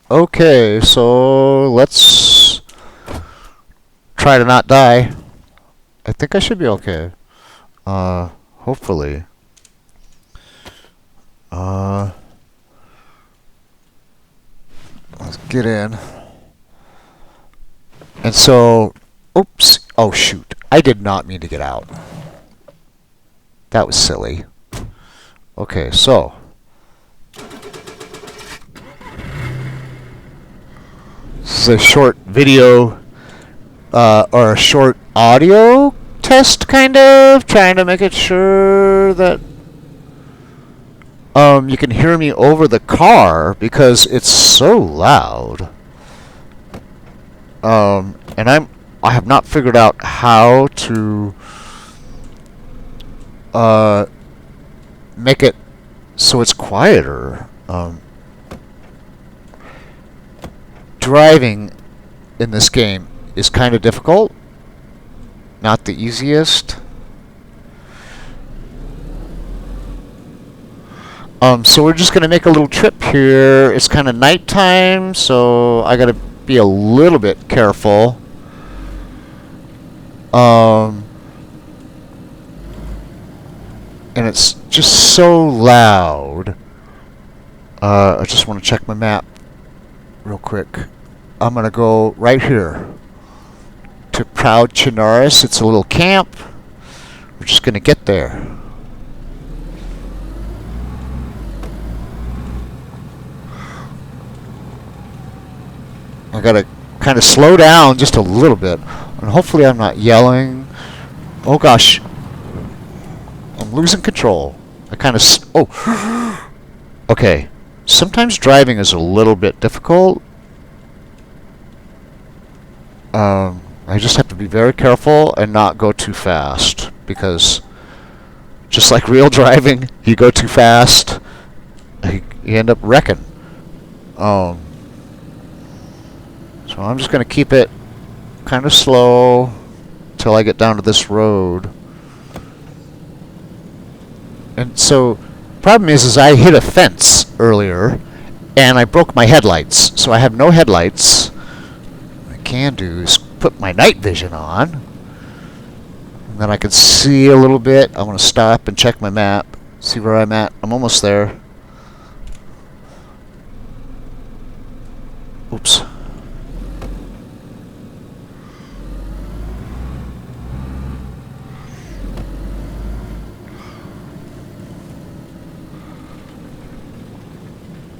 Okay, so let's try to not die. I think I should be okay. Hopefully. Uh, let's get in. And so, oops. Oh, shoot. I did not mean to get out. That was silly. Okay, so. This is a short video, or a short audio test, kind of. Trying to make it sure that you can hear me over the car because it's so loud. And I have not figured out how to make it so it's quieter. Driving in this game is kind of difficult. Not the easiest. So we're just gonna make a little trip here. It's kind of nighttime, so I gotta be a little bit careful. And it's just so loud. I just want to check my map real quick. I'm gonna go right here to Proud Chinaris. It's a little camp. We're just gonna get there. I gotta kind of slow down just a little bit, and hopefully I'm not yelling. Oh gosh, I'm losing control. I kind of oh, okay. Sometimes driving is a little bit difficult. I just have to be very careful and not go too fast, because just like real driving, you go too fast, you end up wrecking. So I'm just going to keep it kind of slow till I get down to this road. And so, problem is I hit a fence earlier, and I broke my headlights. So I have no headlights. What I can do is put my night vision on, and then I can see a little bit. I'm going to stop and check my map, see where I'm at. I'm almost there. Oops.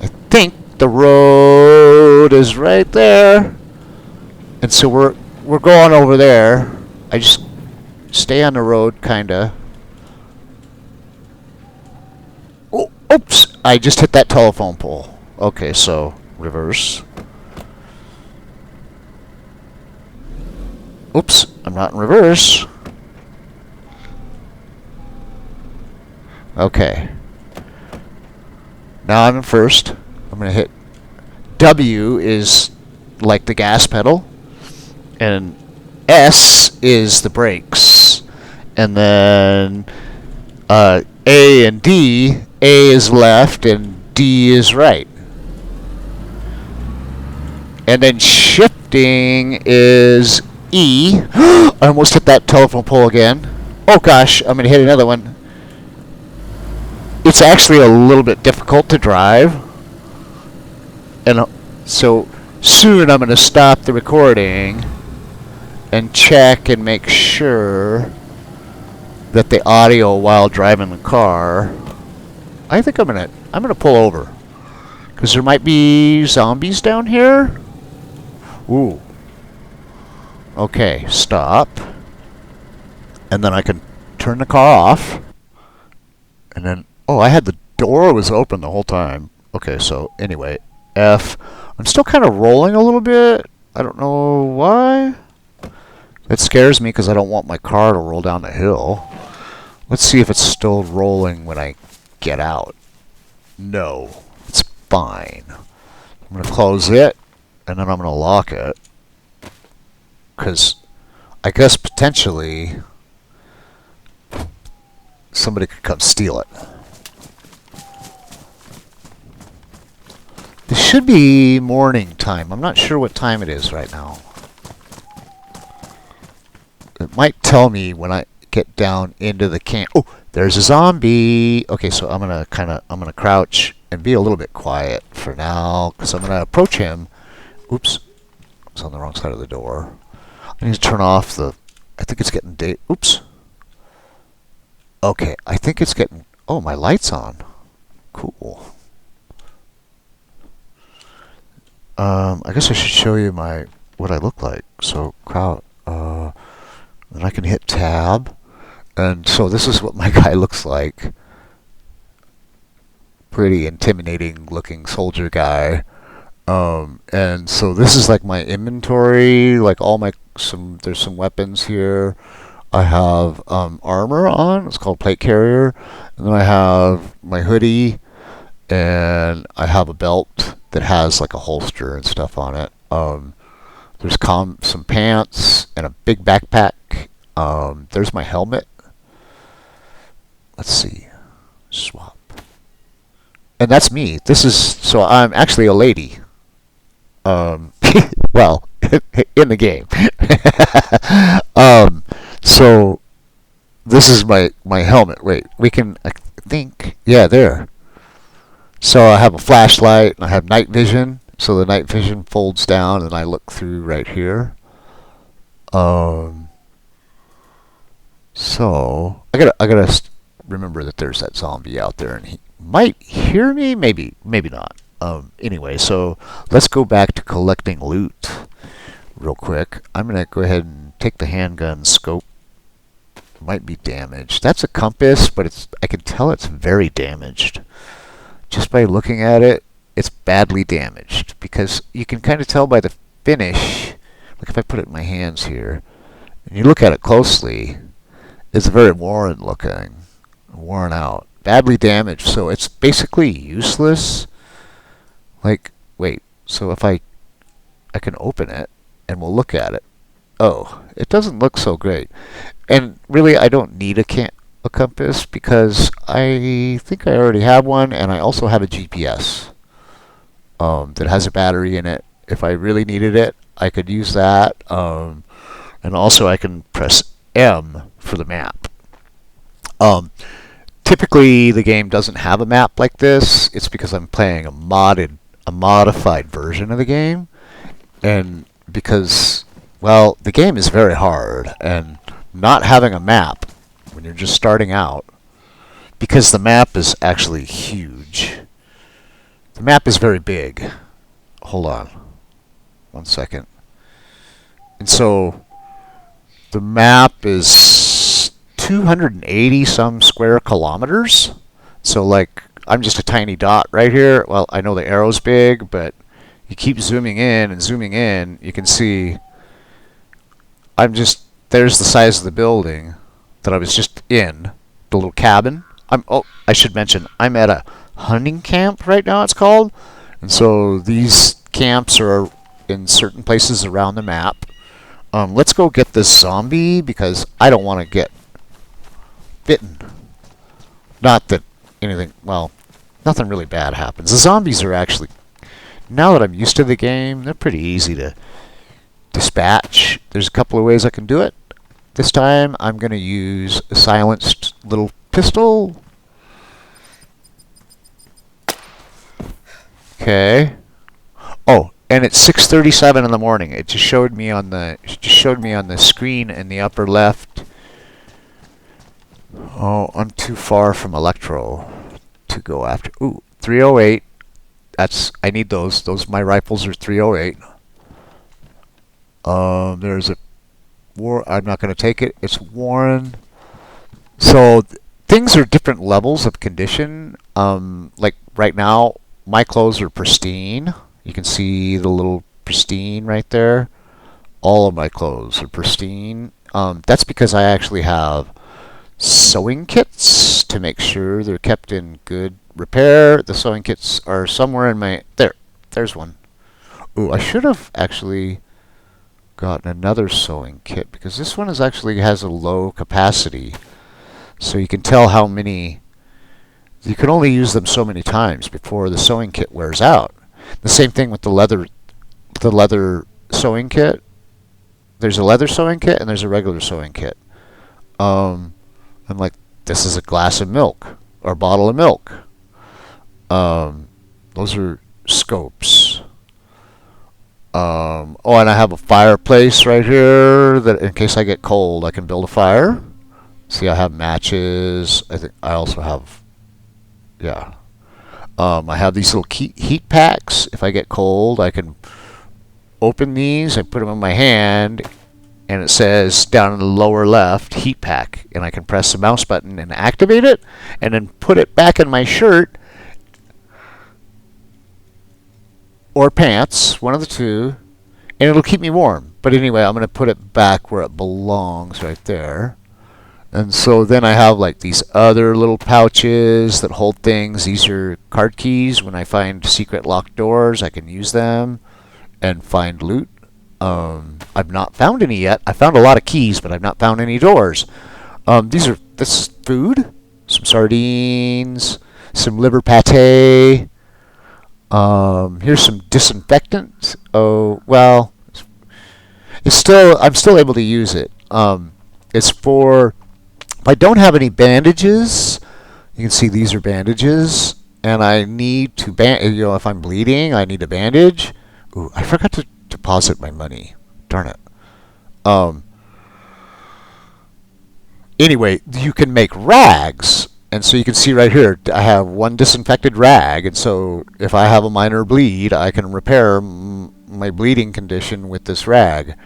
I think the road is right there, and so we're going over there. I just stay on the road, kinda. Oh, oops! I just hit that telephone pole. Okay, so reverse. Oops! I'm not in reverse. Okay. Now I'm in first. I'm going to hit W is like the gas pedal, and S is the brakes, and then A and D. A is left and D is right. And then shifting is E. I almost hit that telephone pole again. Oh gosh, I'm going to hit another one. It's actually a little bit difficult to drive, and so soon I'm going to stop the recording and check and make sure that the audio while driving the car. I think I'm gonna pull over, because there might be zombies down here. Ooh. Okay, stop, and then I can turn the car off, and then. Oh, I had the door was open the whole time. Okay, so anyway, F. I'm still kind of rolling a little bit. I don't know why. It scares me because I don't want my car to roll down the hill. Let's see if it's still rolling when I get out. No, it's fine. I'm going to close it, and then I'm going to lock it, because I guess potentially somebody could come steal it. This should be morning time. I'm not sure what time it is right now. It might tell me when I get down into the camp. Oh, there's a zombie. Okay, so I'm gonna crouch and be a little bit quiet for now because I'm gonna approach him. Oops, I was on the wrong side of the door. I need to turn off the. I think it's getting day. Oops. Okay, I think it's getting. Oh, my light's on. Cool. I guess I should show you what I look like. So crowd. Then I can hit tab. And so this is what my guy looks like. Pretty intimidating looking soldier guy. And so this is like my inventory, like all my, there's some weapons here. I have armor on, it's called plate carrier. And then I have my hoodie, and I have a belt that has like a holster and stuff on it. There's some pants and a big backpack. There's my helmet. Let's see. Swap. And that's me. So I'm actually a lady. Well, in the game. So this is my helmet. Wait, I think, yeah, there. So I have a flashlight, and I have night vision. So the night vision folds down, and I look through right here. So I gotta remember that there's that zombie out there, and he might hear me, maybe not. Anyway, so let's go back to collecting loot real quick. I'm gonna go ahead and take the handgun scope. It might be damaged. That's a compass, but I can tell it's very damaged. Just by looking at it, it's badly damaged because you can kind of tell by the finish. Like if I put it in my hands here, and you look at it closely, it's very worn looking, worn out, badly damaged. So it's basically useless. Like, wait, so if I can open it and we'll look at it. Oh, it doesn't look so great. And really, I don't need a compass because I think I already have one, and I also have a GPS that has a battery in it. If I really needed it, I could use that. And also I can press M for the map. Typically, the game doesn't have a map like this. It's because I'm playing a modified version of the game, and because, well, the game is very hard, and not having a map when you're just starting out, because the map is actually huge. The map is very big. Hold on 1 second. And so the map is 280 some square kilometers. So like I'm just a tiny dot right here. Well, I know the arrow's big, but you keep zooming in and zooming in, you can see there's the size of the building that I was just in, the little cabin. I should mention, I'm at a hunting camp right now, it's called. And so these camps are in certain places around the map. Let's go get this zombie because I don't want to get bitten. Not that anything, well, nothing really bad happens. The zombies are actually, now that I'm used to the game, they're pretty easy to dispatch. There's a couple of ways I can do it. This time I'm going to use a silenced little pistol. Okay. Oh, and it's 6:37 in the morning. It just showed me on the screen in the upper left. Oh, I'm too far from Electro to go after. Ooh, 308. I need those. My rifles are 308. There's a I'm not going to take it. It's Warren. So things are different levels of condition. Like right now, my clothes are pristine. You can see the little pristine right there. All of my clothes are pristine. That's because I actually have sewing kits to make sure they're kept in good repair. The sewing kits are somewhere in my... There's one. Ooh, I should have actually gotten another sewing kit because this one actually has a low capacity. So you can tell how many... You can only use them so many times before the sewing kit wears out. The same thing with the leather sewing kit. There's a leather sewing kit and there's a regular sewing kit. I'm like, this is a glass of milk or a bottle of milk. Those are scopes. Oh, and I have a fireplace right here that in case I get cold, I can build a fire. See, I have matches. I think I also have, yeah. I have these little heat packs. If I get cold, I can open these. I put them in my hand, and it says down in the lower left, heat pack. And I can press the mouse button and activate it, and then put it back in my shirt or pants, one of the two, and it'll keep me warm. But anyway, I'm going to put it back where it belongs, right there. And so then I have like these other little pouches that hold things. These are card keys. When I find secret locked doors, I can use them and find loot. I've not found any yet. I found a lot of keys, but I've not found any doors. This is food. Some sardines, some liver pate. Here's some disinfectant. Oh, well, I'm still able to use it. It's for, if I don't have any bandages, you can see these are bandages, and I need to if I'm bleeding, I need a bandage. Ooh, I forgot to deposit my money. Darn it. Anyway, you can make rags. And so you can see right here, I have one disinfected rag, and so if I have a minor bleed, I can repair my bleeding condition with this rag.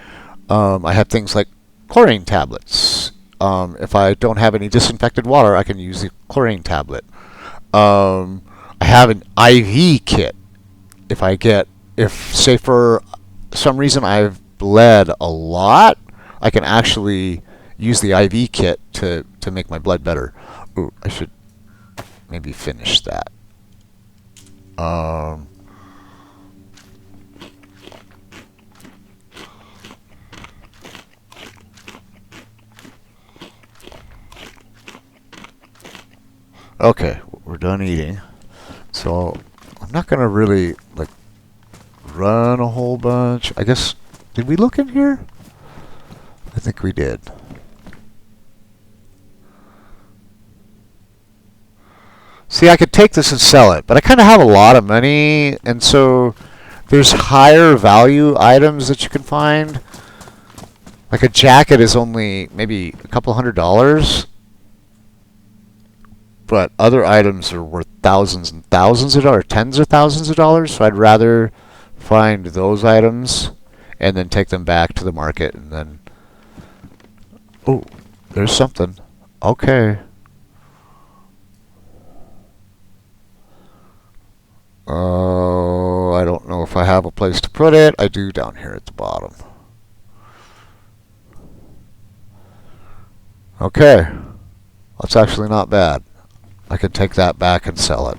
I have things like chlorine tablets. If I don't have any disinfected water, I can use the chlorine tablet. I have an IV kit. If say for some reason I've bled a lot, I can actually use the IV kit to make my blood better. Ooh, I should maybe finish that. Okay, we're done eating. So I'm not gonna really like run a whole bunch. I guess, did we look in here? I think we did. See, I could take this and sell it, but I kind of have a lot of money, and so there's higher value items that you can find. Like a jacket is only maybe a couple $100, but other items are worth thousands and thousands of dollars, tens of thousands of dollars, so I'd rather find those items and then take them back to the market and then... Oh, there's something. Okay. Oh, I don't know if I have a place to put it. I do down here at the bottom. Okay. That's actually not bad. I can take that back and sell it.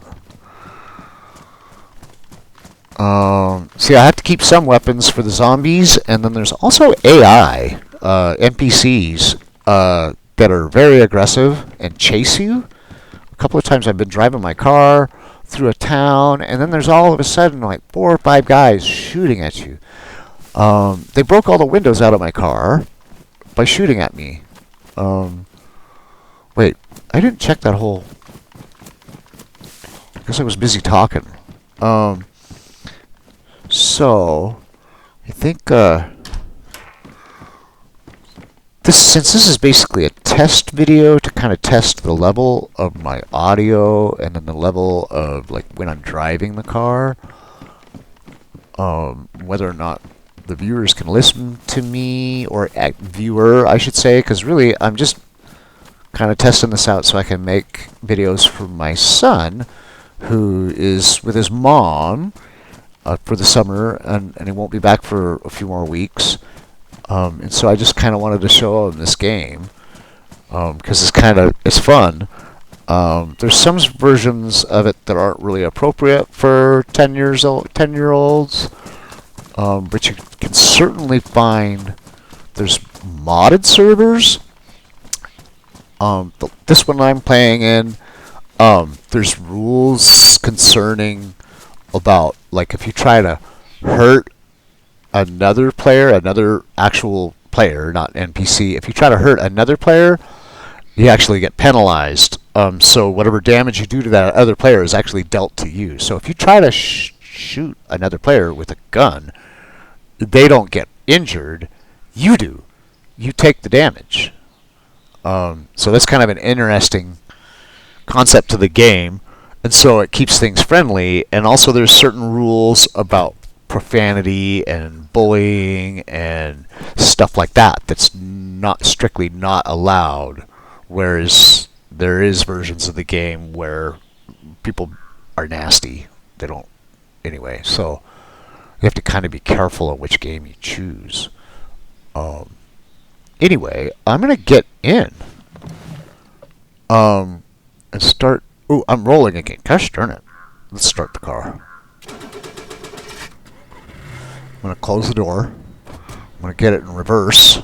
See, I have to keep some weapons for the zombies, and then there's also AI, NPCs, that are very aggressive and chase you. A couple of times I've been driving my car through a town, and then there's all of a sudden like 4 or 5 guys shooting at you. They broke all the windows out of my car by shooting at me. Wait, I didn't check that whole... I guess I was busy talking. So, I think since this is basically a test video to kind of test the level of my audio and then the level of like when I'm driving the car, whether or not the viewers can listen to me, or viewer I should say, because really I'm just kind of testing this out so I can make videos for my son, who is with his mom for the summer, and he won't be back for a few more weeks. And so I just kind of wanted to show him this game because it's fun. There's some versions of it that aren't really appropriate for 10-year-olds, but you can certainly find there's modded servers. This one I'm playing in, there's rules concerning about, like, if you try to hurt another player, another actual player, not NPC, if you try to hurt another player, you actually get penalized. So whatever damage you do to that other player is actually dealt to you. So if you try to shoot another player with a gun, they don't get injured. You do. You take the damage. So that's kind of an interesting concept to the game. And so it keeps things friendly. And also there's certain rules about profanity and bullying and stuff like that that's not strictly not allowed. Whereas there is versions of the game where people are nasty. They don't anyway. So you have to kind of be careful of which game you choose. Anyway, I'm gonna get in. And start. Ooh, I'm rolling again. Gosh darn it. Let's start the car. I'm going to close the door. I'm going to get it in reverse.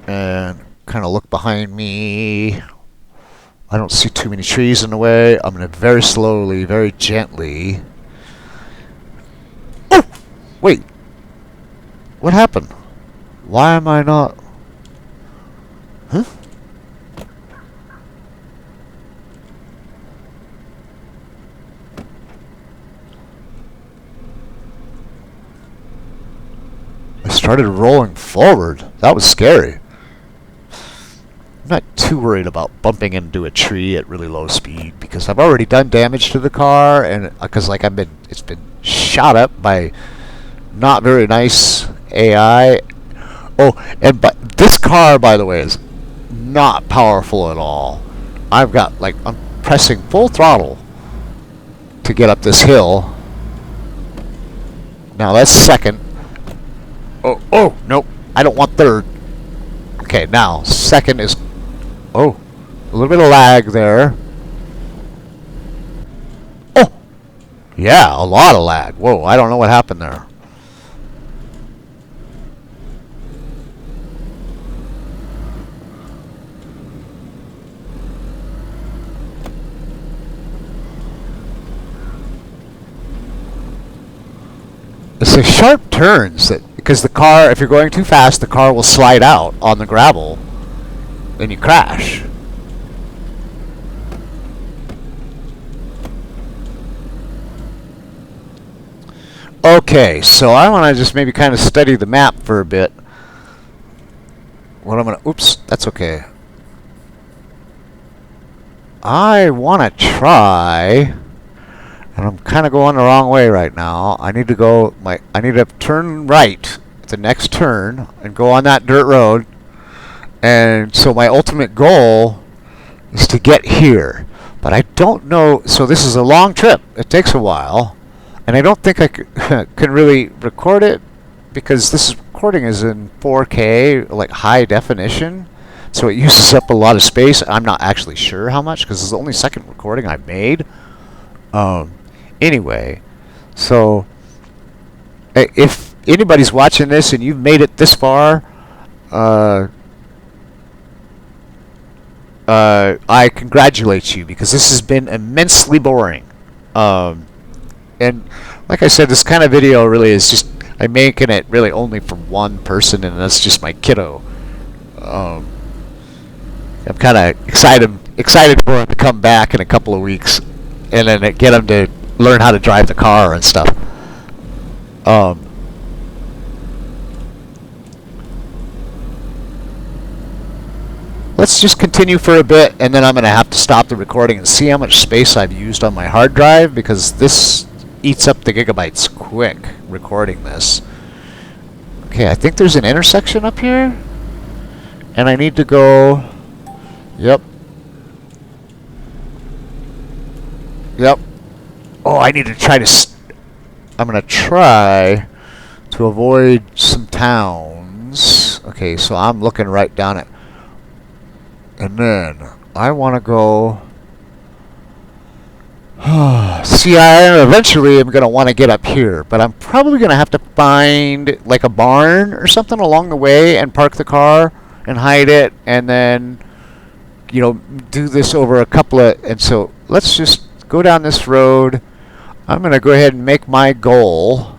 And kind of look behind me. I don't see too many trees in the way. I'm going to very slowly, very gently. Oh! Wait. What happened? Why am I not... Huh? I started rolling forward. That was scary. I'm not too worried about bumping into a tree at really low speed because I've already done damage to the car, and because like it's been shot up by not very nice AI. Oh, and this car, by the way, is not powerful at all. I've got like I'm pressing full throttle to get up this hill. Now that's second. Oh, nope. I don't want third. Okay, now, second is... Oh, a little bit of lag there. Oh! Yeah, a lot of lag. Whoa, I don't know what happened there. It's the sharp turns that... Because the car, if you're going too fast, the car will slide out on the gravel. Then you crash. Okay, so I want to just maybe kind of study the map for a bit. What I'm going to... Oops, that's okay. I want to try... And I'm kind of going the wrong way right now. I need to go... I need to turn right at the next turn and go on that dirt road. And so my ultimate goal is to get here. But I don't know... So this is a long trip. It takes a while. And I don't think I can really record it because this recording is in 4K, like high definition. So it uses up a lot of space. I'm not actually sure how much because it's the only second recording I've made. Anyway, so if anybody's watching this and you've made it this far, I congratulate you because this has been immensely boring. And like I said, this kind of video really is just I'm making it really only for one person, and that's just my kiddo. I'm kind of excited for him to come back in a couple of weeks, and then get him to learn how to drive the car and stuff. Let's just continue for a bit, and then I'm going to have to stop the recording and see how much space I've used on my hard drive, because this eats up the gigabytes quick recording this. Okay, I think there's an intersection up here, and I need to go... Yep. Oh, I need to try to... I'm going to try to avoid some towns. Okay, so I'm looking right down it. And then I want to go... See, I eventually am going to want to get up here, but I'm probably going to have to find like a barn or something along the way and park the car and hide it, and then, you know, do this over a couple of... And so let's just go down this road. I'm going to go ahead and make my goal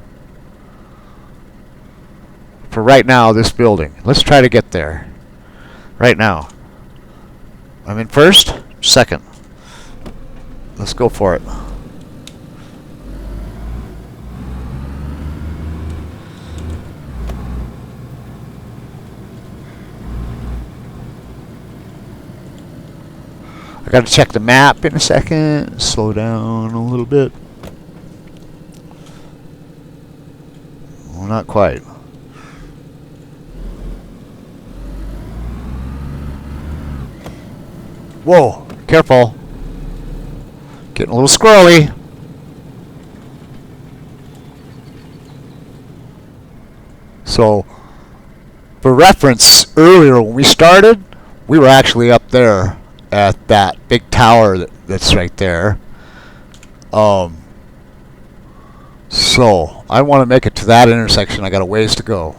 for right now this building. Let's try to get there. Right now. I'm in first, second. Let's go for it. I got to check the map in a second. Slow down a little bit. Well, not quite. Whoa, careful. Getting a little squirrely. So, for reference, earlier when we started, we were actually up there at that big tower that's right there. So I want to make it to that intersection. I got a ways to go.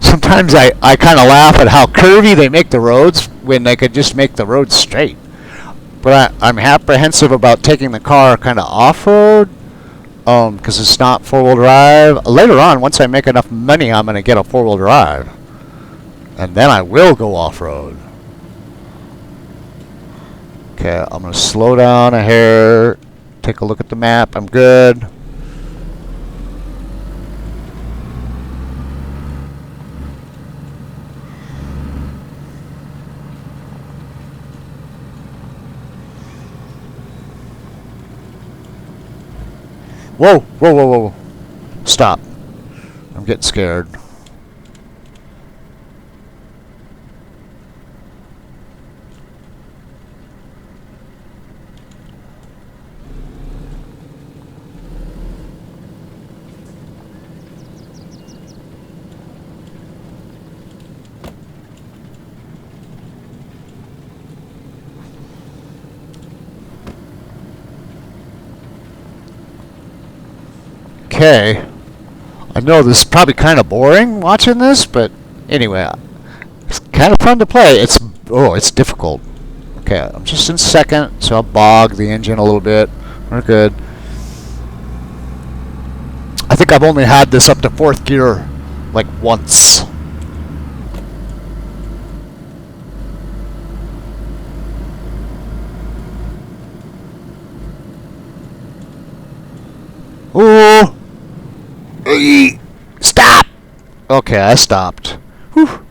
Sometimes I kind of laugh at how curvy they make the roads when they could just make the roads straight. But I'm apprehensive about taking the car kind of off-road because it's not four-wheel drive. Later on, once I make enough money, I'm going to get a four-wheel drive. And then I will go off-road. Okay, I'm going to slow down a hair, take a look at the map. I'm good. Whoa, whoa, whoa, whoa. Stop. I'm getting scared. Okay. I know this is probably kind of boring watching this, but anyway, it's kind of fun to play. It's difficult. Okay, I'm just in second, so I'll bog the engine a little bit. We're good. I think I've only had this up to fourth gear like once. Ooh! Stop! Okay, I stopped. Whew.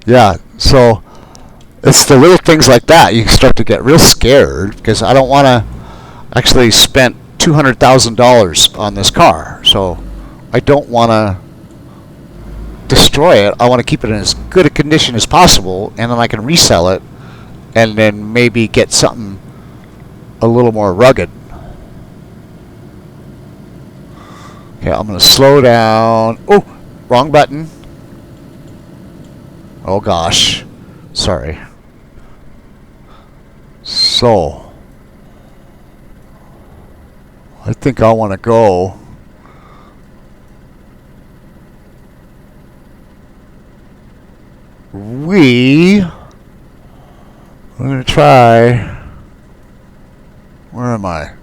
Yeah, so it's the little things like that you start to get real scared because I don't want to actually spend $200,000 on this car, so I don't want to destroy it. I want to keep it in as good a condition as possible, and then I can resell it and then maybe get something a little more rugged. Okay, I'm going to slow down. Oh, wrong button. Oh gosh. Sorry. So, I think I want to go. We're going to try. Where am I?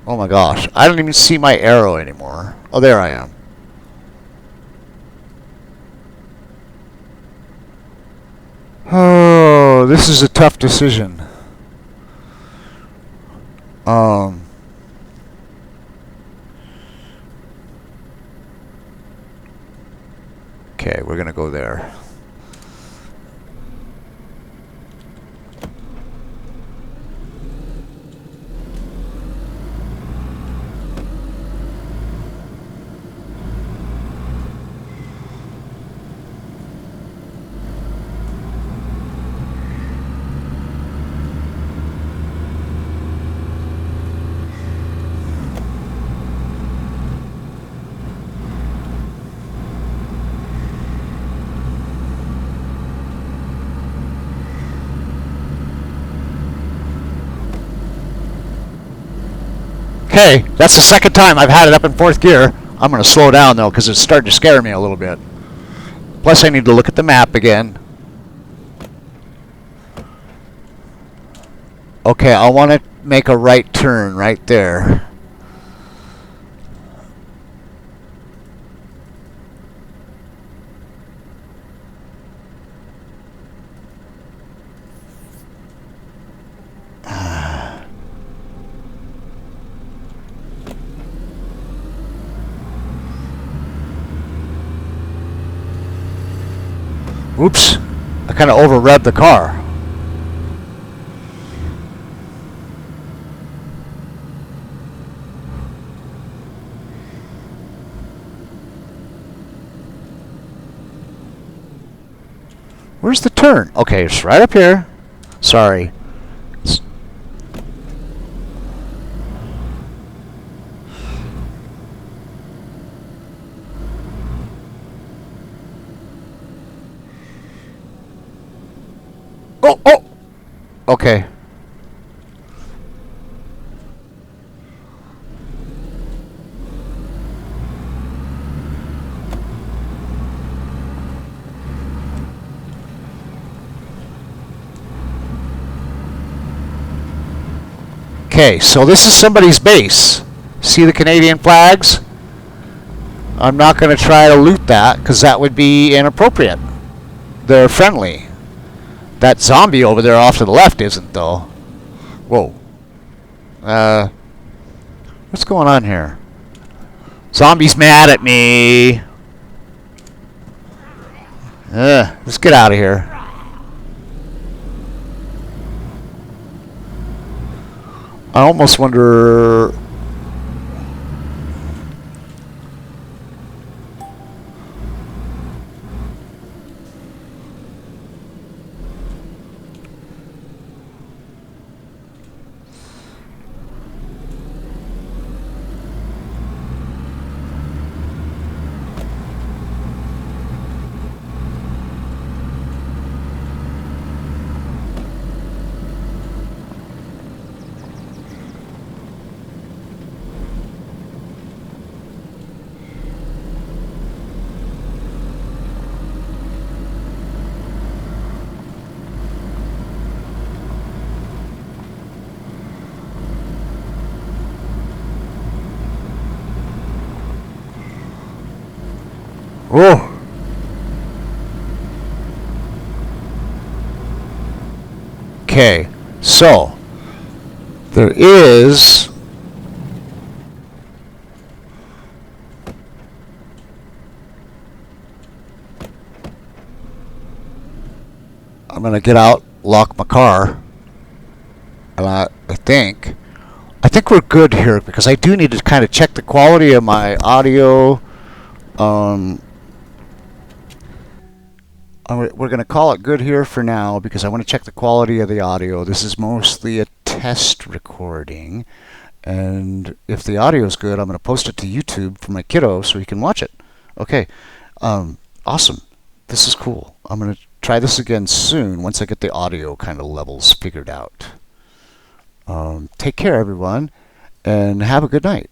Oh my gosh, I don't even see my arrow anymore. Oh, there I am. Oh, this is a tough decision. Okay, we're gonna go there. Okay, that's the second time I've had it up in fourth gear. I'm going to slow down though because it's starting to scare me a little bit. Plus I need to look at the map again. Okay, I want to make a right turn right there. Oops, I kind of over-revved the car. Where's the turn? Okay, it's right up here. Sorry. Oh, oh! Okay. Okay, so this is somebody's base. See the Canadian flags? I'm not going to try to loot that because that would be inappropriate. They're friendly. That zombie over there off to the left isn't, though. Whoa. What's going on here? Zombie's mad at me. Let's get out of here. I almost wonder... Oh! Okay, so there is I'm gonna get out, lock my car, and I think we're good here because I do need to kind of check the quality of my audio. We're going to call it good here for now because I want to check the quality of the audio. This is mostly a test recording. And if the audio is good, I'm going to post it to YouTube for my kiddo so he can watch it. Okay. Awesome. This is cool. I'm going to try this again soon once I get the audio kind of levels figured out. Take care, everyone, and have a good night.